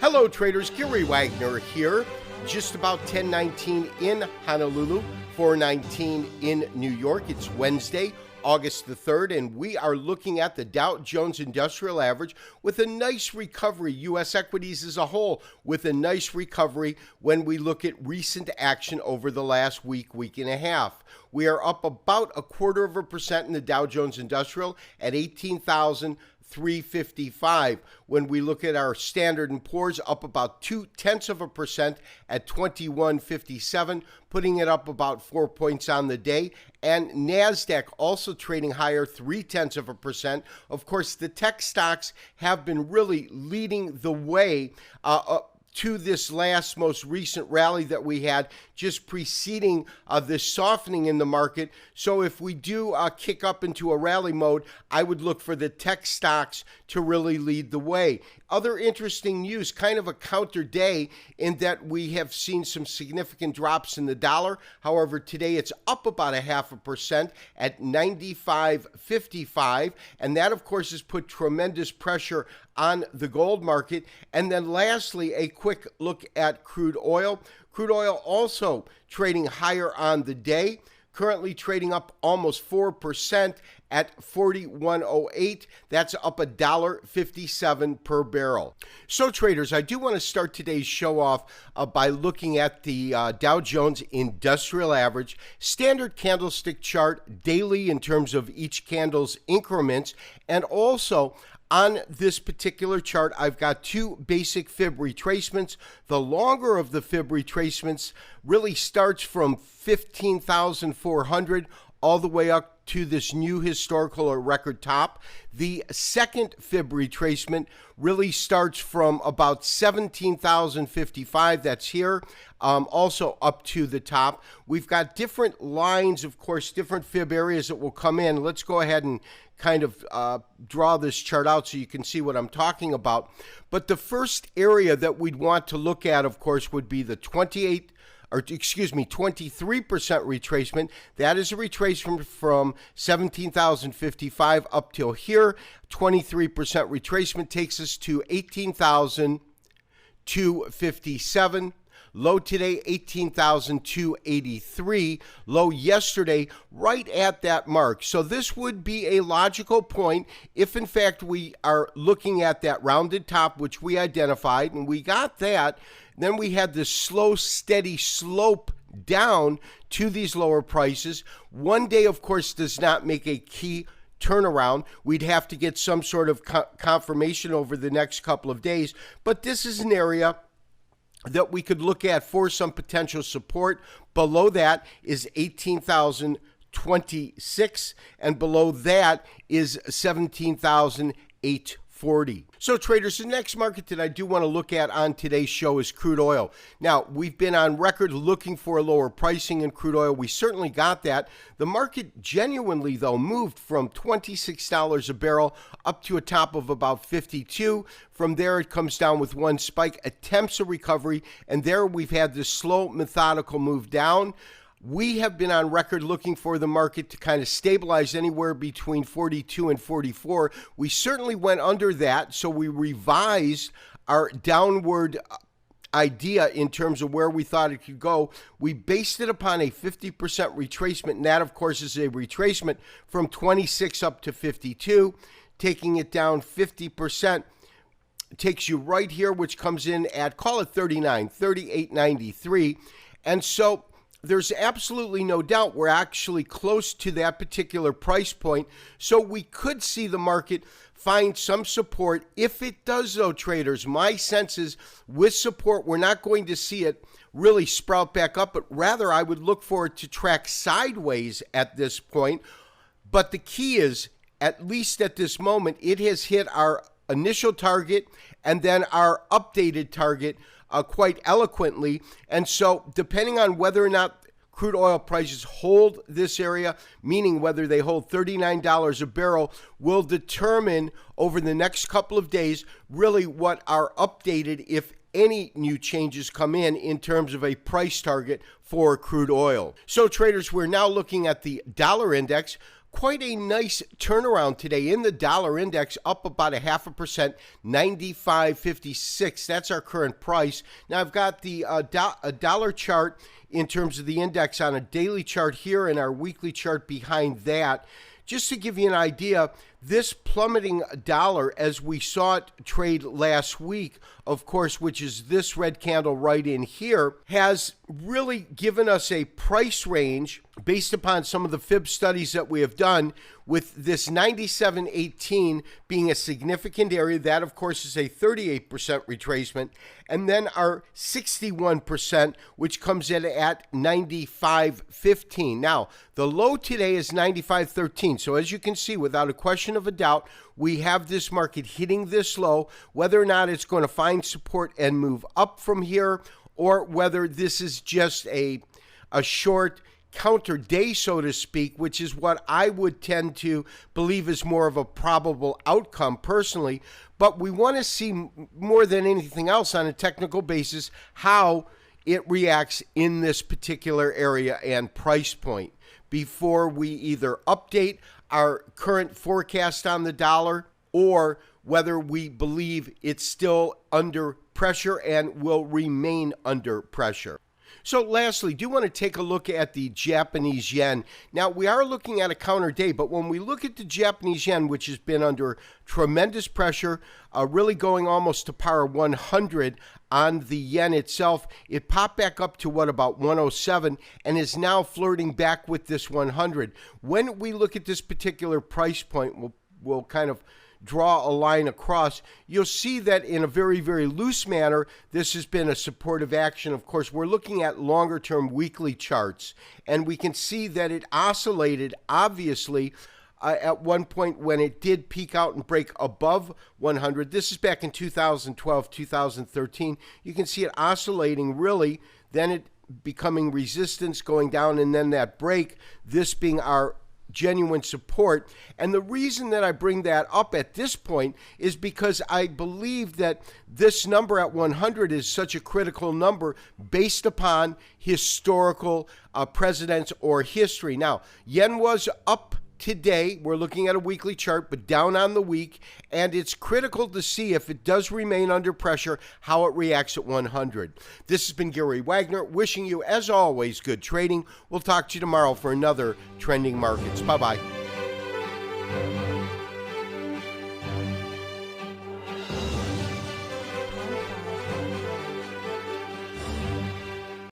Hello traders, Gary Wagner here. Just about 10:19 in Honolulu, 4:19 in New York. It's Wednesday, August the 3rd, and we are looking at the Dow Jones Industrial Average with a nice recovery. U.S. equities as a whole with a nice recovery when we look at recent action over the last week and a half. We are up about 0.25% in the Dow Jones Industrial at 18,355. When we look at our Standard & Poor's, up about 0.2% at 2157, putting it up about 4 points on the day. And NASDAQ also trading higher, 0.3%. Of course, the tech stocks have been really leading the way to this last most recent rally that we had just preceding this softening in the market. So if we do kick up into a rally mode, I would look for the tech stocks to really lead the way. Other interesting news, kind of a counter day in that we have seen some significant drops in the dollar. However, today it's up about 0.5% at 95.55. And that, of course, has put tremendous pressure on the gold market. And then lastly, a quick look at crude oil. Crude oil also trading higher on the day, currently trading up almost 4% at 41.08. That's up $1.57 per barrel. So traders, I do want to start today's show off by looking at the Dow Jones Industrial Average standard candlestick chart daily in terms of each candle's increments, and also on this particular chart, I've got two basic fib retracements. The longer of the fib retracements really starts from 15,400 all the way up to this new historical or record top. The second fib retracement really starts from about 17,055, that's here, also up to the top. We've got different lines, of course, different fib areas that will come in. Let's go ahead and kind of draw this chart out so you can see what I'm talking about. But the first area that we'd want to look at, of course, would be the 23% retracement. That is a retracement from 17,055 up till here. 23% retracement takes us to 18,257. Low today, 18,283. Low yesterday, right at that mark. So this would be a logical point if, in fact, we are looking at that rounded top, which we identified, and we got that. Then we had this slow, steady slope down to these lower prices. One day, of course, does not make a key turnaround. We'd have to get some sort of confirmation over the next couple of days. But this is an area that we could look at for some potential support. Below that is 18,026, and below that is 17,840. So traders, the next market that I do want to look at on today's show is crude oil. Now, we've been on record looking for a lower pricing in crude oil. We certainly got that. The market genuinely, though, moved from $26 a barrel up to a top of about 52. From there, it comes down with one spike, attempts a recovery, and there we've had this slow, methodical move down. We have been on record looking for the market to kind of stabilize anywhere between 42 and 44. We certainly went under that, so we revised our downward idea in terms of where we thought it could go. We based it upon a 50% retracement, and that, of course, is a retracement from 26 up to 52, taking it down 50%. Takes you right here, which comes in at, call it 38.93. And so there's absolutely no doubt we're actually close to that particular price point. So we could see the market find some support. If it does, though, traders, my sense is with support, we're not going to see it really sprout back up, but rather I would look for it to track sideways at this point. But the key is, at least at this moment, it has hit our initial target and then our updated target quite eloquently. And so depending on whether or not crude oil prices hold this area, meaning whether they hold $39 a barrel, will determine over the next couple of days really what our updated, if any, new changes come in terms of a price target for crude oil. So traders, we're now looking at the dollar index. quite a nice turnaround today in the dollar index, up about 0.5%, 95.56. That's our current price. Now I've got the dollar chart in terms of the index on a daily chart here and our weekly chart behind that. Just to give you an idea, this plummeting dollar, as we saw it trade last week, of course, which is this red candle right in here, has really given us a price range based upon some of the fib studies that we have done, with this 97.18 being a significant area. That, of course, is a 38% retracement. And then our 61%, which comes in at 95.15. Now, the low today is 95.13. So as you can see, without a question of a doubt, we have this market hitting this low. Whether or not it's going to find support and move up from here, or whether this is just a short counter day, so to speak, which is what I would tend to believe is more of a probable outcome personally. But we want to see more than anything else on a technical basis how it reacts in this particular area and price point before we either update our current forecast on the dollar, or whether we believe it's still under pressure and will remain under pressure. So lastly, do want to take a look at the Japanese yen. Now, we are looking at a counter day, but when we look at the Japanese yen, which has been under tremendous pressure, really going almost to par 100 on the yen itself, it popped back up to about 107 and is now flirting back with this 100. When we look at this particular price point, we'll kind of draw a line across, you'll see that in a very, very loose manner, this has been a supportive action. Of course, we're looking at longer term weekly charts, and we can see that it oscillated, obviously, at one point when it did peak out and break above 100. This is back in 2012, 2013. You can see it oscillating really, then it becoming resistance, going down, and then that break, this being our genuine support. And the reason that I bring that up at this point is because I believe that this number at 100 is such a critical number based upon historical precedents or history. Now, yen was up today. We're looking at a weekly chart, but down on the week, and it's critical to see if it does remain under pressure, how it reacts at 100. This has been Gary Wagner, wishing you, as always, good trading. We'll talk to you tomorrow for another Trending Markets. Bye-bye.